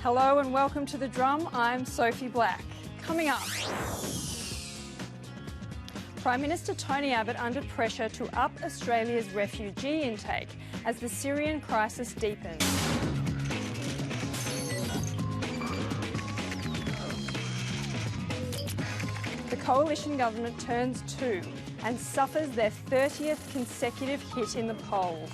Hello and welcome to The Drum. I'm Sophie Black. Coming up, Prime Minister Tony Abbott under pressure to up Australia's refugee intake as the Syrian crisis deepens. The coalition government turns 2 and suffers their 30th consecutive hit in the polls.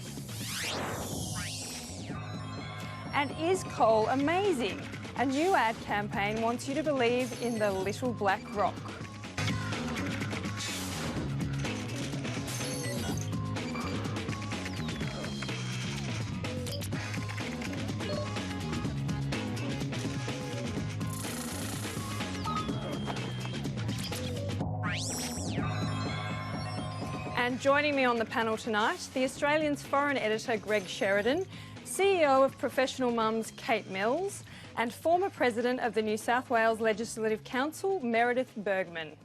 And is coal amazing? A new ad campaign wants you to believe in the little black rock. And joining me on the panel tonight, the Australian's foreign editor Greg Sheridan, CEO of Professional Mums Kate Mills, and former President of the New South Wales Legislative Council, Meredith Bergman.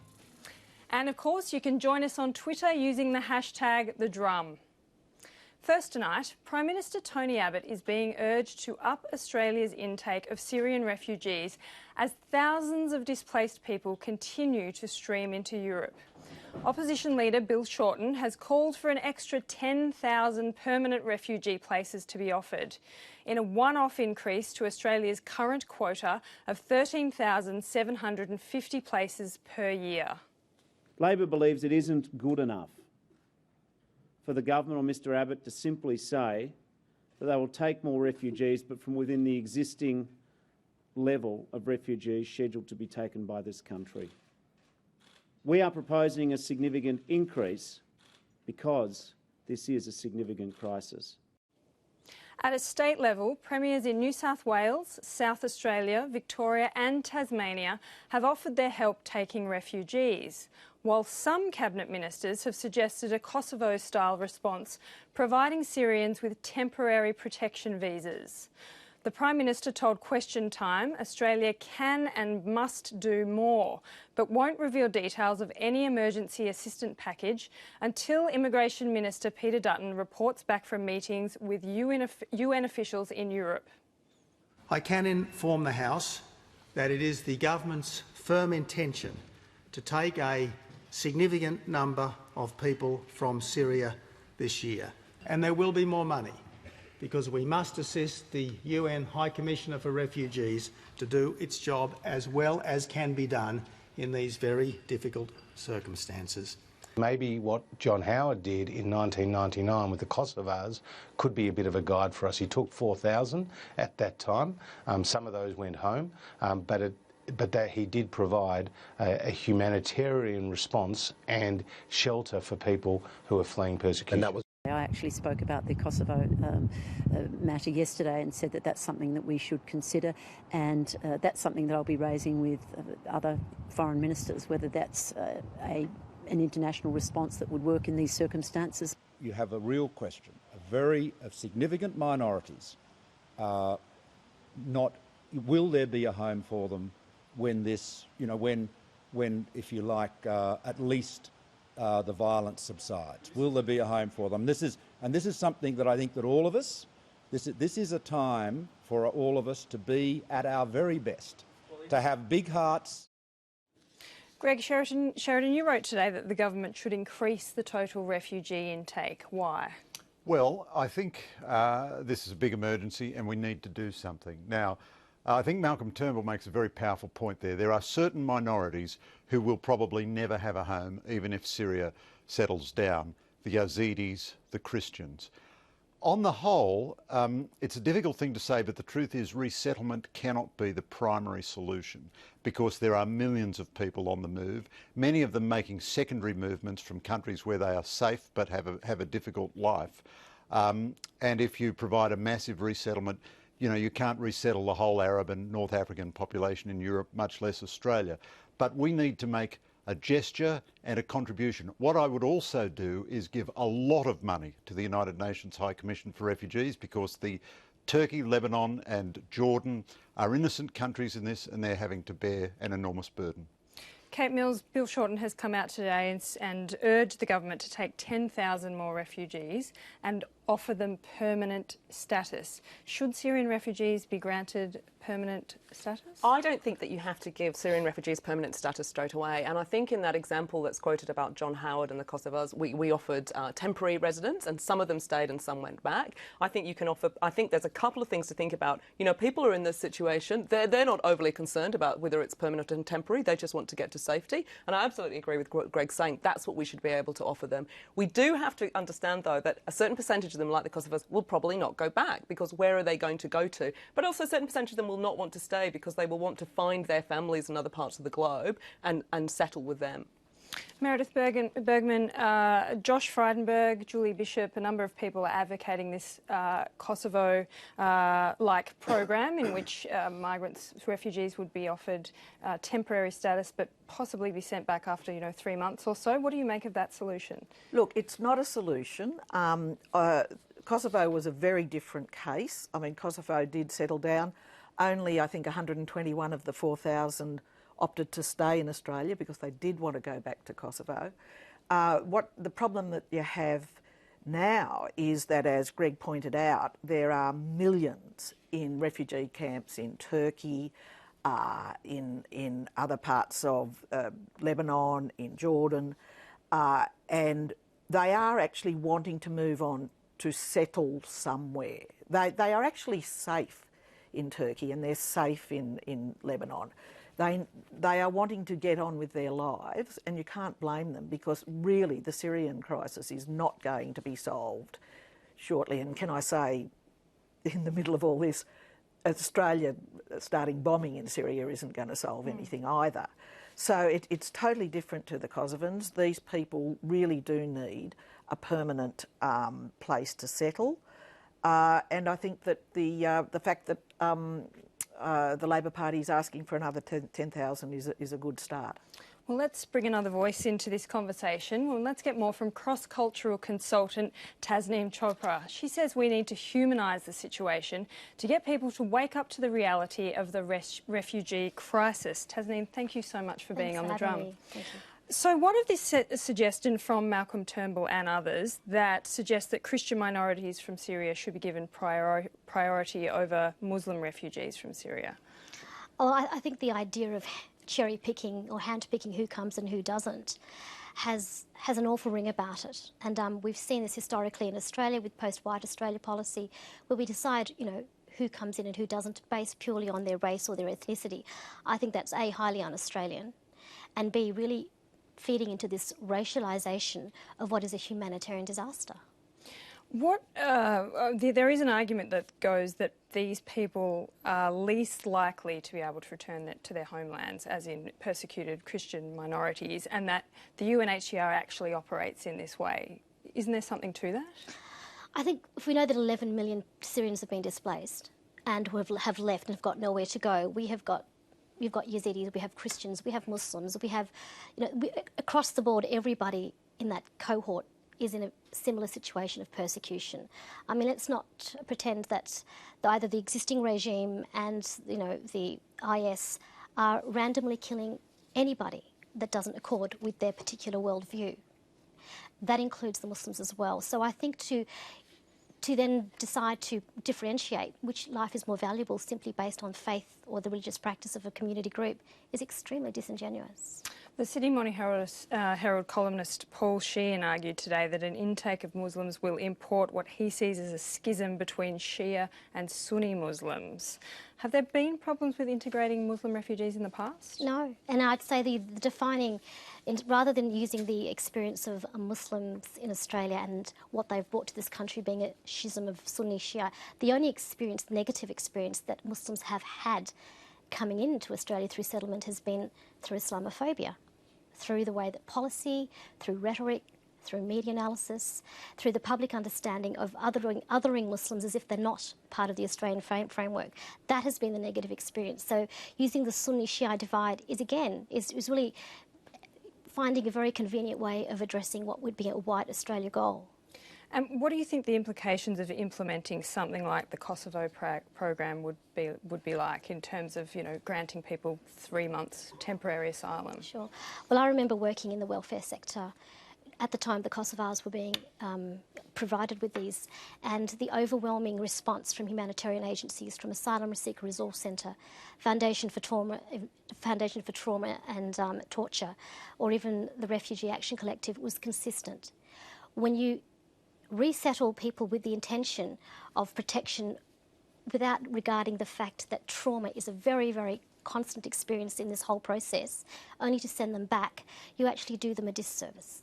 And of course, you can join us on Twitter using the hashtag #TheDrum. First tonight, Prime Minister Tony Abbott is being urged to up Australia's intake of Syrian refugees as thousands of displaced people continue to stream into Europe. Opposition leader Bill Shorten has called for an extra 10,000 permanent refugee places to be offered, in a one-off increase to Australia's current quota of 13,750 places per year. Labor believes it isn't good enough for the government or Mr Abbott to simply say that they will take more refugees, but from within the existing level of refugees scheduled to be taken by this country. We are proposing a significant increase because this is a significant crisis. At a state level, premiers in New South Wales, South Australia, Victoria and Tasmania have offered their help taking refugees, while some cabinet ministers have suggested a Kosovo-style response, providing Syrians with temporary protection visas. The Prime Minister told Question Time Australia can and must do more, but won't reveal details of any emergency assistance package until Immigration Minister Peter Dutton reports back from meetings with UN officials in Europe. I can inform the House that it is the government's firm intention to take a significant number of people from Syria this year, and there will be more money, because we must assist the UN High Commissioner for Refugees to do its job as well as can be done in these very difficult circumstances. Maybe what John Howard did in 1999 with the Kosovars could be a bit of a guide for us. He took 4,000 at that time. Some of those went home, but that he did provide a humanitarian response and shelter for people who are fleeing persecution. I actually spoke about the Kosovo matter yesterday and said that that's something that we should consider, and that's something that I'll be raising with other foreign ministers, whether that's an international response that would work in these circumstances. You have a real question. Of significant minorities will there be a home for them when this, when if you like, at least the violence subsides? Will there be a home for them? This is something that I think that all of us, this is a time for all of us to be at our very best, to have big hearts. Greg Sheridan, you wrote today that the government should increase the total refugee intake. Why? Well, I think this is a big emergency and we need to do something. Now, I think Malcolm Turnbull makes a very powerful point there. There are certain minorities who will probably never have a home, even if Syria settles down. The Yazidis, the Christians. On the whole, it's a difficult thing to say, but the truth is resettlement cannot be the primary solution because there are millions of people on the move, many of them making secondary movements from countries where they are safe but have a difficult life. And if you provide a massive resettlement, you can't resettle the whole Arab and North African population in Europe, much less Australia. But we need to make a gesture and a contribution. What I would also do is give a lot of money to the United Nations High Commission for Refugees, because Turkey, Lebanon and Jordan are innocent countries in this, and they're having to bear an enormous burden. Kate Mills, Bill Shorten has come out today and urged the government to take 10,000 more refugees and offer them permanent status. Should Syrian refugees be granted permanent status? I don't think that you have to give Syrian refugees permanent status straight away. And I think in that example that's quoted about John Howard and the Kosovars, we offered temporary residence, and some of them stayed and some went back. I think you can offer, I think there's a couple of things to think about. You know, people are in this situation, they're not overly concerned about whether it's permanent and temporary, they just want to get to safety. And I absolutely agree with what Greg's saying, that's what we should be able to offer them. We do have to understand, though, that a certain percentage of them, like the Kosovars, will probably not go back, because where are they going to go to? But also a certain percentage of them will not want to stay because they will want to find their families in other parts of the globe and settle with them. Meredith Bergman, Josh Frydenberg, Julie Bishop, a number of people are advocating this Kosovo-like program in which migrants, refugees would be offered temporary status but possibly be sent back after, 3 months or so. What do you make of that solution? Look, it's not a solution. Kosovo was a very different case. I mean, Kosovo did settle down. Only, I think, 121 of the 4,000 opted to stay in Australia because they did want to go back to Kosovo. What the problem that you have now is that, as Greg pointed out, there are millions in refugee camps in Turkey, in other parts of Lebanon, in Jordan, and they are actually wanting to move on to settle somewhere. They are actually safe in Turkey and they're safe in Lebanon. They are wanting to get on with their lives, and you can't blame them, because really the Syrian crisis is not going to be solved shortly. And can I say, in the middle of all this, Australia starting bombing in Syria isn't going to solve anything either. So it's totally different to the Kosovans. These people really do need a permanent place to settle. And I think that the fact that the Labor Party is asking for another 10,000 is a good start. Well, let's bring another voice into this conversation. Well, let's get more from cross-cultural consultant Tasnim Chopra. She says we need to humanise the situation to get people to wake up to the reality of the refugee crisis. Tasnim, thank you so much for being on the drum. Thank you. So what of this suggestion from Malcolm Turnbull and others that suggests that Christian minorities from Syria should be given priority over Muslim refugees from Syria? Well, I think the idea of cherry-picking or hand-picking who comes and who doesn't has an awful ring about it. And we've seen this historically in Australia with post-White Australia policy, where we decide, who comes in and who doesn't based purely on their race or their ethnicity. I think that's A, highly un-Australian, and B, really feeding into this racialisation of what is a humanitarian disaster. There is an argument that goes that these people are least likely to be able to return to their homelands, as in persecuted Christian minorities, and that the UNHCR actually operates in this way. Isn't there something to that? I think if we know that 11 million Syrians have been displaced and who have left and have got nowhere to go, we've got Yazidis, we have Christians, we have Muslims, we have, across the board, everybody in that cohort is in a similar situation of persecution. I mean, let's not pretend that either the existing regime and, the IS are randomly killing anybody that doesn't accord with their particular worldview. That includes the Muslims as well. So I think to then decide to differentiate which life is more valuable simply based on faith or the religious practice of a community group is extremely disingenuous. The Sydney Morning Herald columnist Paul Sheehan argued today that an intake of Muslims will import what he sees as a schism between Shia and Sunni Muslims. Have there been problems with integrating Muslim refugees in the past? No, and I'd say the defining, rather than using the experience of Muslims in Australia and what they've brought to this country being a schism of Sunni Shia, the only negative experience that Muslims have had coming into Australia through settlement has been through Islamophobia, through the way that policy, through rhetoric, through media analysis, through the public understanding of othering Muslims as if they're not part of the Australian framework. That has been the negative experience. So using the Sunni-Shia divide is really finding a very convenient way of addressing what would be a white Australia goal. And what do you think the implications of implementing something like the Kosovo program would be like in terms of, granting people 3 months temporary asylum? Sure. Well, I remember working in the welfare sector at the time the Kosovars were being provided with these, and the overwhelming response from humanitarian agencies, from Asylum Seeker Resource Centre, Foundation for Trauma and Torture, or even the Refugee Action Collective, was consistent. When you resettle people with the intention of protection without regarding the fact that trauma is a very, very constant experience in this whole process, only to send them back, you actually do them a disservice.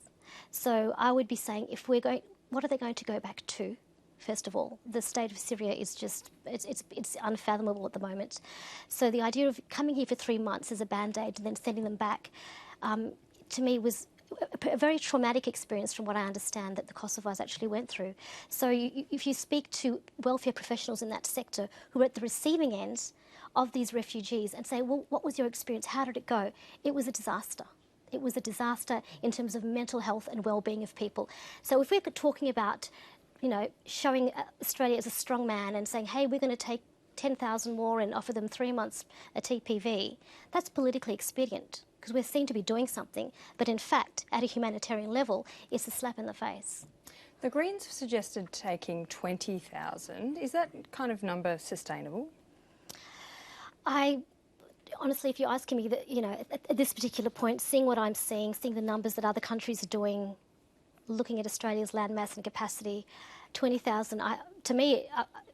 So I would be saying, if we're going, what are they going to go back to? First of all, the state of Syria is just, it's unfathomable at the moment. So the idea of coming here for 3 months as a band-aid and then sending them back, to me was a very traumatic experience from what I understand that the Kosovars actually went through. So if you speak to welfare professionals in that sector who are at the receiving end of these refugees and say, well, what was your experience? How did it go? It was a disaster. It was a disaster in terms of mental health and well-being of people. So if we're talking about, you know, showing Australia as a strong man and saying, hey, we're going to take 10,000 more and offer them 3 months a TPV, that's politically expedient, because we're seen to be doing something, but in fact, at a humanitarian level, it's a slap in the face. The Greens have suggested taking 20,000. Is that kind of number sustainable? Honestly, if you're asking me that, you know, at this particular point, seeing what I'm seeing the numbers that other countries are doing, looking at Australia's land mass and capacity, 20,000, to me,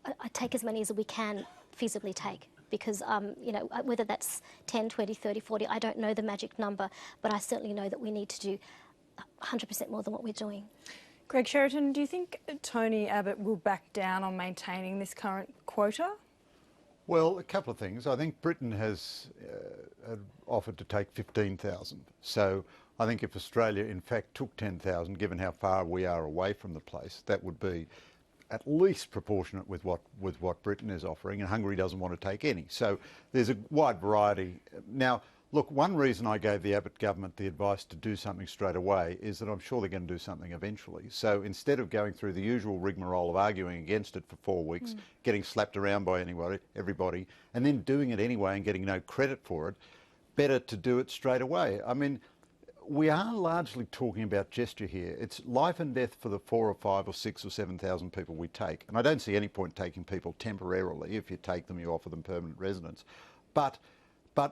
I take as many as we can feasibly take. Because, you know, whether that's 10, 20, 30, 40, I don't know the magic number, but I certainly know that we need to do 100% more than what we're doing. Greg Sheridan, do you think Tony Abbott will back down on maintaining this current quota? Well, a couple of things. I think Britain has offered to take 15,000. So I think if Australia in fact took 10,000, given how far we are away from the place, that would be at least proportionate with what Britain is offering, and Hungary doesn't want to take any. So there's a wide variety. Now, look, one reason I gave the Abbott government the advice to do something straight away is that I'm sure they're going to do something eventually. So instead of going through the usual rigmarole of arguing against it for 4 weeks, getting slapped around by everybody, and then doing it anyway and getting no credit for it, better to do it straight away. I mean, we are largely talking about gesture here. It's life and death for the 4 or 5 or 6 or 7,000 people we take. And I don't see any point taking people temporarily. If you take them, you offer them permanent residence. But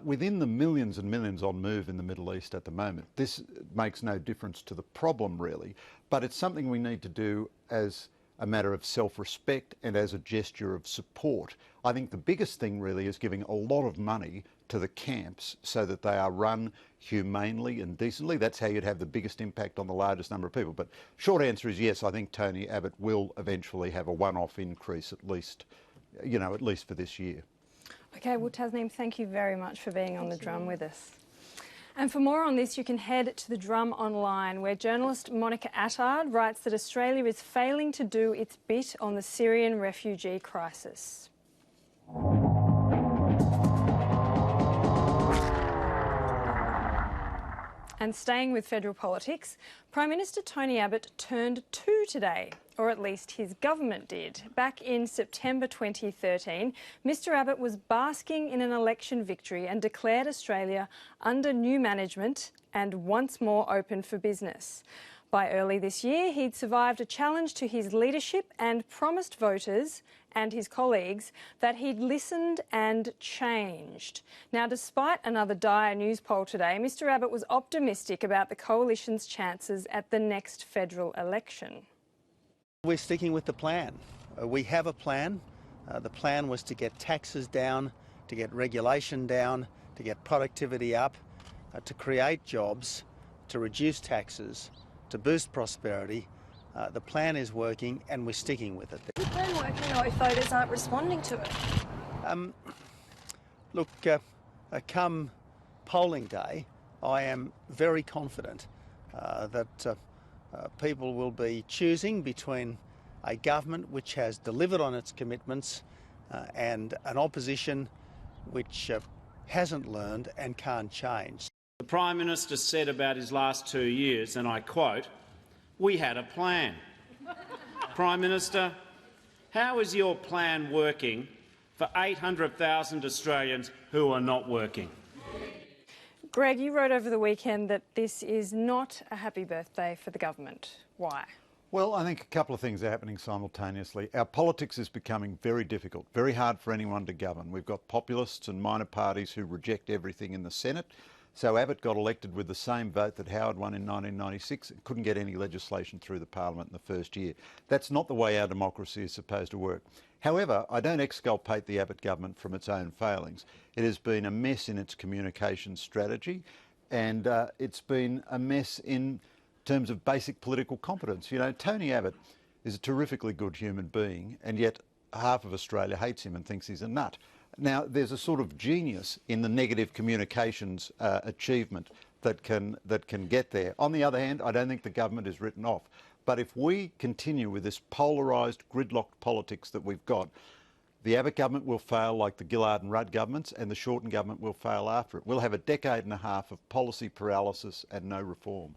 within the millions and millions on move in the Middle East at the moment, this makes no difference to the problem really. But it's something we need to do as a matter of self-respect and as a gesture of support. I think the biggest thing really is giving a lot of money to the camps so that they are run humanely and decently. That's how you'd have the biggest impact on the largest number of people. But short answer is yes, I think Tony Abbott will eventually have a one-off increase at least, you know, at least for this year. Okay, well, Tasnim, thank you very much for being on The Drum with us. And for more on this, you can head to The Drum online, where journalist Monica Attard writes that Australia is failing to do its bit on the Syrian refugee crisis. And staying with federal politics, Prime Minister Tony Abbott turned 2 today, or at least his government did. Back in September 2013, Mr Abbott was basking in an election victory and declared Australia under new management and once more open for business. By early this year, he'd survived a challenge to his leadership and promised voters and his colleagues that he'd listened and changed. Now, despite another dire news poll today, Mr Abbott was optimistic about the coalition's chances at the next federal election. We're sticking with the plan. We have a plan. The plan was to get taxes down, to get regulation down, to get productivity up, to create jobs, to reduce taxes, to boost prosperity. The plan is working and we're sticking with it. Is the plan working though if voters aren't responding to it? Look, come polling day, I am very confident that people will be choosing between a government which has delivered on its commitments and an opposition which hasn't learned and can't change. The Prime Minister said about his last 2 years, and I quote, "We had a plan." Prime Minister, how is your plan working for 800,000 Australians who are not working? Greg, you wrote over the weekend that this is not a happy birthday for the government. Why? Well, I think a couple of things are happening simultaneously. Our politics is becoming very difficult, very hard for anyone to govern. We've got populists and minor parties who reject everything in the Senate. So Abbott got elected with the same vote that Howard won in 1996 and couldn't get any legislation through the Parliament in the first year. That's not the way our democracy is supposed to work. However, I don't exculpate the Abbott government from its own failings. It has been a mess in its communication strategy, and it's been a mess in terms of basic political competence. You know, Tony Abbott is a terrifically good human being, and yet half of Australia hates him and thinks he's a nut. Now, there's a sort of genius in the negative communications achievement that can get there. On the other hand, I don't think the government is written off. But if we continue with this polarised, gridlocked politics that we've got, the Abbott government will fail like the Gillard and Rudd governments, and the Shorten government will fail after it. We'll have a decade and a half of policy paralysis and no reform.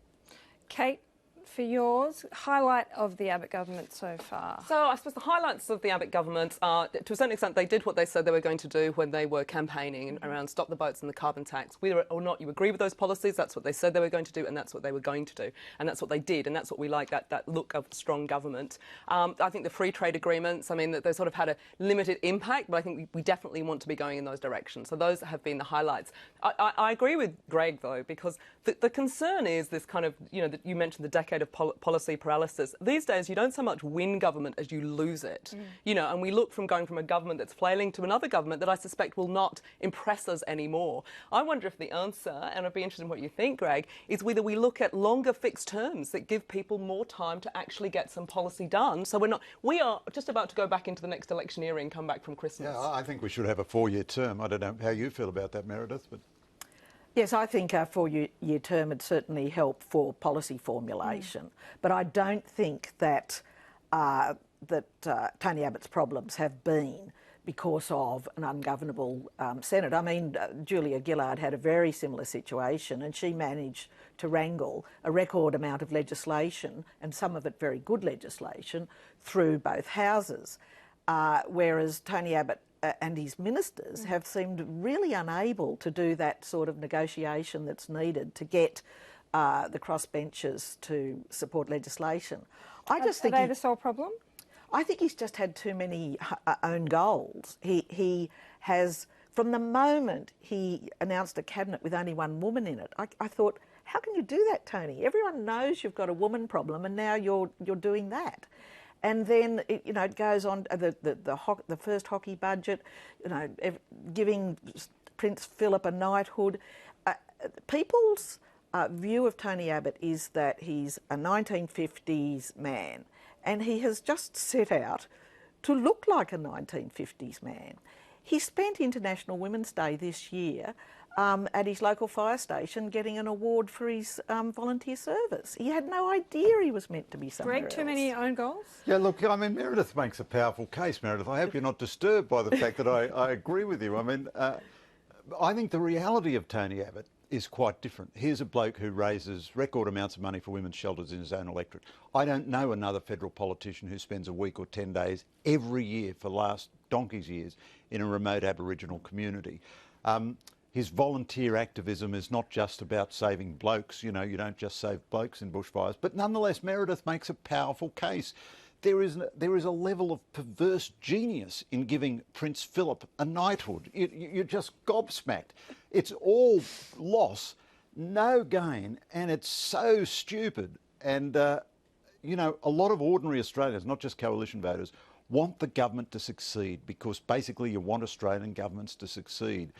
Kate, for yours, highlight of the Abbott government so far? So I suppose the highlights of the Abbott government are, to a certain extent, they did what they said they were going to do when they were campaigning around stop the boats and the carbon tax. Whether or not you agree with those policies, that's what they said they were going to do, and that's what they were going to do. And that's what they did, and that's what we like, that look of strong government. I think the free trade agreements, I mean, they sort of had a limited impact, but I think we definitely want to be going in those directions. So those have been the highlights. I agree with Greg, though, because the concern is this kind of, you know, you mentioned the decade of policy paralysis. These days, you don't so much win government as you lose it. You know, and we look from going from a government that's flailing to another government that I suspect will not impress us anymore. I wonder if the answer, and I'd be interested in what you think, Greg, is whether we look at longer fixed terms that give people more time to actually get some policy done. So we are just about to go back into the next election era and come back from Christmas. Yeah, I think we should have a 4-year term. I don't know how you feel about that, Meredith, but... Yes, I think a 4-year term would certainly help for policy formulation, but I don't think that Tony Abbott's problems have been because of an ungovernable Senate. I mean, Julia Gillard had a very similar situation, and she managed to wrangle a record amount of legislation, and some of it very good legislation, through both houses, whereas Tony Abbott and his ministers have seemed really unable to do that sort of negotiation that's needed to get the crossbenchers to support legislation. I just think are they the sole problem? I think he's just had too many own goals. He has, from the moment he announced a cabinet with only one woman in it, I thought, how can you do that, Tony? Everyone knows you've got a woman problem, and now you're doing that. And then it goes on the first hockey budget, giving Prince Philip a knighthood. People's view of Tony Abbott is that he's a 1950s man, and he has just set out to look like a 1950s man. He spent International Women's Day this year at his local fire station getting an award for his volunteer service. He had no idea he was meant to be somewhere else. Greg, too many own goals? Yeah, look, I mean, Meredith makes a powerful case, Meredith. I hope you're not disturbed by the fact that I agree with you. I mean, I think the reality of Tony Abbott is quite different. Here's a bloke who raises record amounts of money for women's shelters in his own electorate. I don't know another federal politician who spends a week or 10 days every year for the last donkey's years in a remote Aboriginal community. His volunteer activism is not just about saving blokes. You know, you don't just save blokes in bushfires. But nonetheless, Meredith makes a powerful case. There is a level of perverse genius in giving Prince Philip a knighthood. You're just gobsmacked. It's all loss, no gain, and it's so stupid. And, a lot of ordinary Australians, not just coalition voters, want the government to succeed because basically you want Australian governments to succeed.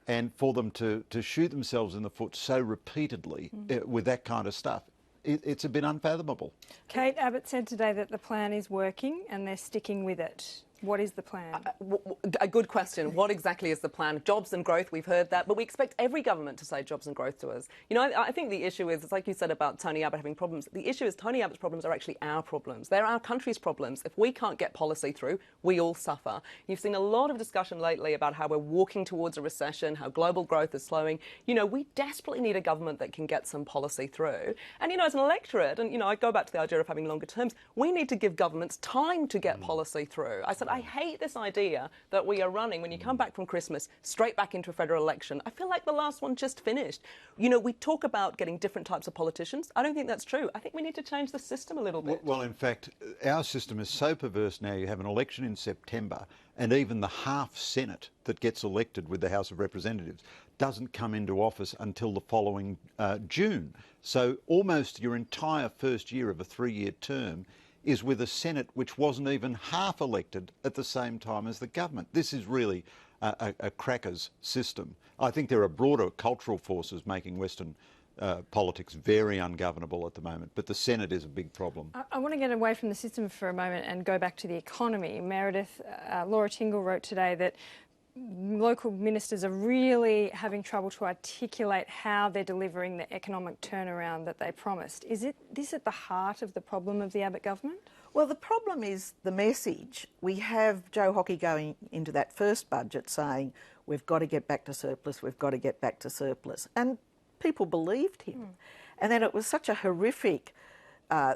And for them to shoot themselves in the foot so repeatedly with that kind of stuff, it's a bit unfathomable. Kate, Abbott said today that the plan is working and they're sticking with it. What is the plan? A good question. What exactly is the plan? Jobs and growth, we've heard that, but we expect every government to say jobs and growth to us. You know, I think the issue is, it's like you said about Tony Abbott having problems, the issue is Tony Abbott's problems are actually our problems. They're our country's problems. If we can't get policy through, we all suffer. You've seen a lot of discussion lately about how we're walking towards a recession, how global growth is slowing. You know, we desperately need a government that can get some policy through. And, as an electorate, and, I go back to the idea of having longer terms, we need to give governments time to get policy through. I said, I hate this idea that we are running, when you come back from Christmas, straight back into a federal election. I feel like the last one just finished. You know, we talk about getting different types of politicians. I don't think that's true. I think we need to change the system a little bit. Well, in fact, our system is so perverse now. You have an election in September, and even the half Senate that gets elected with the House of Representatives doesn't come into office until the following June. So almost your entire first year of a 3-year term is with a Senate which wasn't even half elected at the same time as the government. This is really a crackers system. I think there are broader cultural forces making Western politics very ungovernable at the moment, but the Senate is a big problem. I want to get away from the system for a moment and go back to the economy. Meredith, Laura Tingle wrote today that local ministers are really having trouble to articulate how they're delivering the economic turnaround that they promised. Is this at the heart of the problem of the Abbott government? Well, the problem is the message. We have Joe Hockey going into that first budget saying, we've got to get back to surplus, we've got to get back to surplus. And people believed him. And then it was such a horrific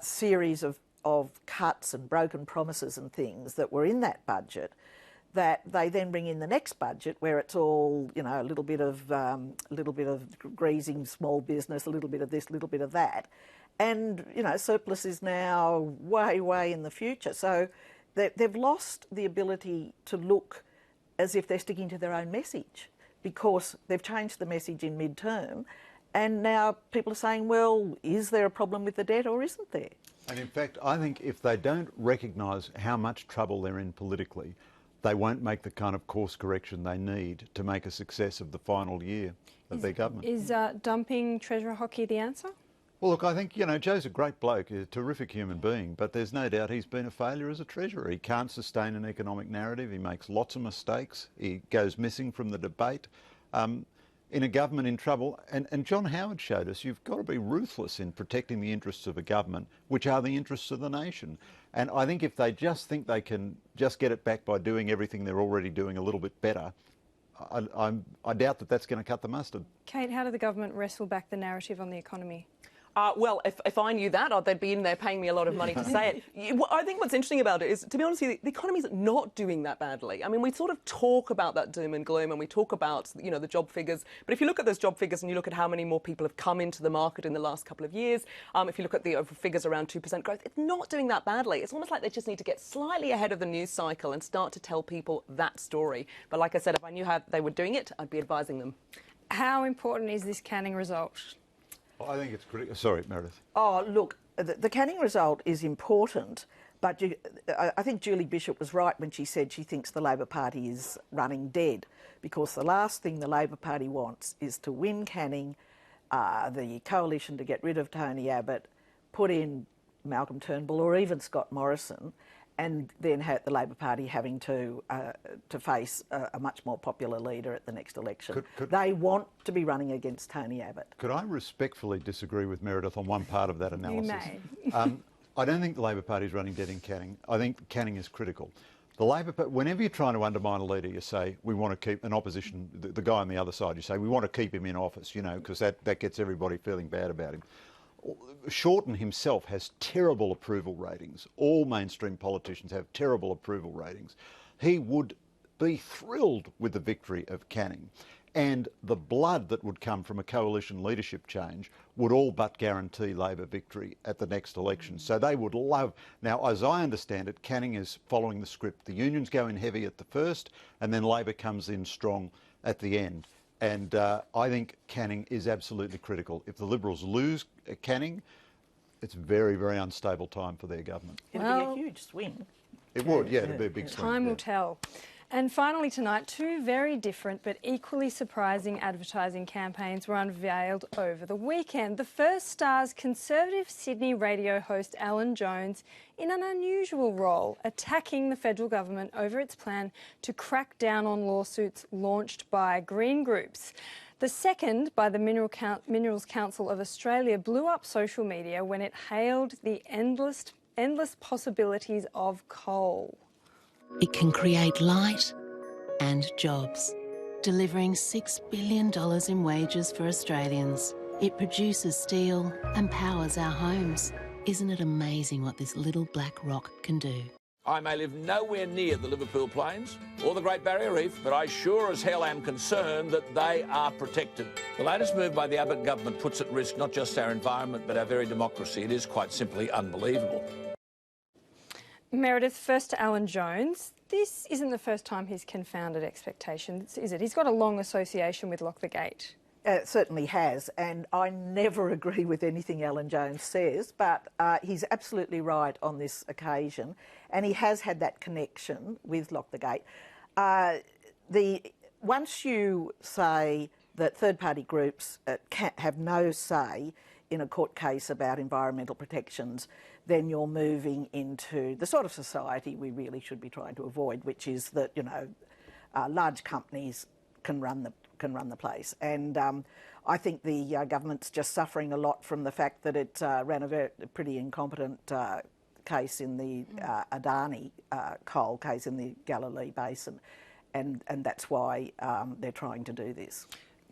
series of cuts and broken promises and things that were in that budget that they then bring in the next budget where it's all, you know, a little bit of greasing small business, a little bit of this, a little bit of that. And, you know, surplus is now way, way in the future. So they've lost the ability to look as if they're sticking to their own message because they've changed the message in mid-term. And now people are saying, well, is there a problem with the debt or isn't there? And in fact, I think if they don't recognise how much trouble they're in politically, they won't make the kind of course correction they need to make a success of the final year of their government. Is dumping Treasurer Hockey the answer? Well, look, I think, you know, Joe's a great bloke, a terrific human being, but there's no doubt he's been a failure as a treasurer. He can't sustain an economic narrative. He makes lots of mistakes. He goes missing from the debate. In a government in trouble, and John Howard showed us, you've got to be ruthless in protecting the interests of a government, which are the interests of the nation. And I think if they just think they can just get it back by doing everything they're already doing a little bit better, I doubt that that's going to cut the mustard. Kate, how did the government wrestle back the narrative on the economy? Well, if I knew that, they'd be in there paying me a lot of money to say it. I think what's interesting about it is, to be honest with you, the economy's not doing that badly. I mean, we sort of talk about that doom and gloom and we talk about, you know, the job figures. But if you look at those job figures and you look at how many more people have come into the market in the last couple of years, if you look at the figures around 2% growth, it's not doing that badly. It's almost like they just need to get slightly ahead of the news cycle and start to tell people that story. But like I said, if I knew how they were doing it, I'd be advising them. How important is this Canning result? I think it's critical. Sorry, Meredith. Oh, look, the Canning result is important, but I think Julie Bishop was right when she said she thinks the Labor Party is running dead, because the last thing the Labor Party wants is to win Canning, the coalition to get rid of Tony Abbott, put in Malcolm Turnbull or even Scott Morrison, and then the Labor Party having to face a much more popular leader at the next election. They want to be running against Tony Abbott. Could I respectfully disagree with Meredith on one part of that analysis? You may. I don't think the Labor Party is running dead in Canning. I think Canning is critical. The Labor Party, whenever you're trying to undermine a leader, you say, we want to keep an opposition, the guy on the other side, you say, we want to keep him in office, you know, because that gets everybody feeling bad about him. Shorten himself has terrible approval ratings. All mainstream politicians have terrible approval ratings. He would be thrilled with the victory of Canning. And the blood that would come from a coalition leadership change would all but guarantee Labor victory at the next election. So they would love... Now, as I understand it, Canning is following the script. The unions go in heavy at the first, and then Labor comes in strong at the end. And I think Canning is absolutely critical. If the Liberals lose Canning, it's a very, very unstable time for their government. It'll be a huge swing. It would, yeah, it'd be a big swing. Time will tell. And finally tonight, two very different but equally surprising advertising campaigns were unveiled over the weekend. The first stars Conservative Sydney radio host Alan Jones in an unusual role, attacking the federal government over its plan to crack down on lawsuits launched by green groups. The second, by the Minerals Council of Australia, blew up social media when it hailed the endless possibilities of coal. It can create light and jobs, delivering $6 billion in wages for Australians. It produces steel and powers our homes. Isn't it amazing what this little black rock can do? I may live nowhere near the Liverpool Plains or the Great Barrier Reef, but I sure as hell am concerned that they are protected. The latest move by the Abbott government puts at risk not just our environment, but our very democracy. It is quite simply unbelievable. Meredith, first to Alan Jones. This isn't the first time he's confounded expectations, is it? He's got a long association with Lock the Gate. It certainly has, and I never agree with anything Alan Jones says, but he's absolutely right on this occasion, and he has had that connection with Lock the Gate. Once you say that third-party groups have no say in a court case about environmental protections, then you're moving into the sort of society we really should be trying to avoid, which is that, you know, large companies can run the place. And I think the government's just suffering a lot from the fact that it ran a pretty incompetent case in the Adani coal case in the Galilee Basin, and that's why they're trying to do this.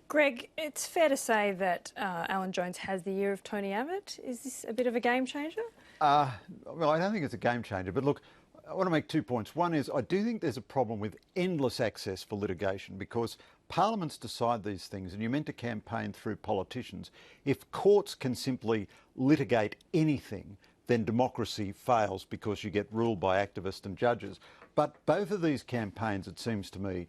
Greg, it's fair to say that Alan Jones has the ear of Tony Abbott. Is this a bit of a game changer? Well, I don't think it's a game changer, but look, I want to make 2 points. One is I do think there's a problem with endless access for litigation because parliaments decide these things and you're meant to campaign through politicians. If courts can simply litigate anything, then democracy fails because you get ruled by activists and judges. But both of these campaigns, it seems to me,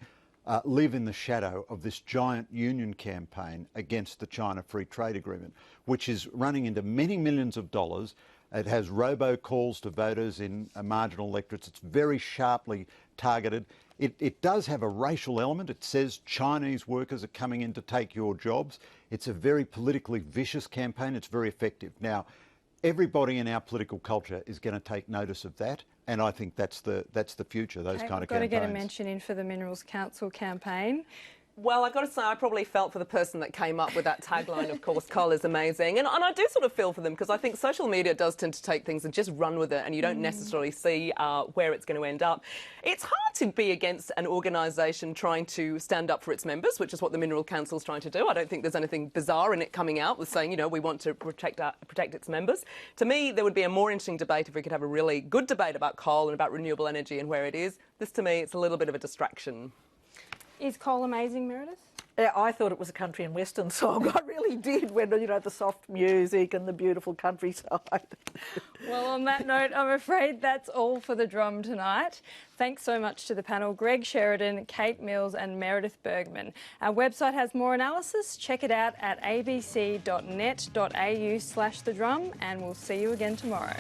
live in the shadow of this giant union campaign against the China Free Trade Agreement, which is running into many millions of dollars. It has robocalls to voters in marginal electorates. It's very sharply targeted. It does have a racial element. It says Chinese workers are coming in to take your jobs. It's a very politically vicious campaign. It's very effective. Now, everybody in our political culture is going to take notice of that, and I think that's the future, those kind of campaigns. Got to get a mention in for the Minerals Council campaign. Well, I've got to say, I probably felt for the person that came up with that tagline, of course, coal is amazing. And I do sort of feel for them because I think social media does tend to take things and just run with it and you don't necessarily see where it's going to end up. It's hard to be against an organisation trying to stand up for its members, which is what the Mineral Council is trying to do. I don't think there's anything bizarre in it coming out with saying, you know, we want to protect its members. To me, there would be a more interesting debate if we could have a really good debate about coal and about renewable energy and where it is. This, to me, it's a little bit of a distraction. Is coal amazing, Meredith? Yeah, I thought it was a country and western song. I really did, when, you know, the soft music and the beautiful countryside. Well, on that note, I'm afraid that's all for The Drum tonight. Thanks so much to the panel, Greg Sheridan, Kate Mills and Meredith Bergman. Our website has more analysis. Check it out at abc.net.au/thedrum, and we'll see you again tomorrow.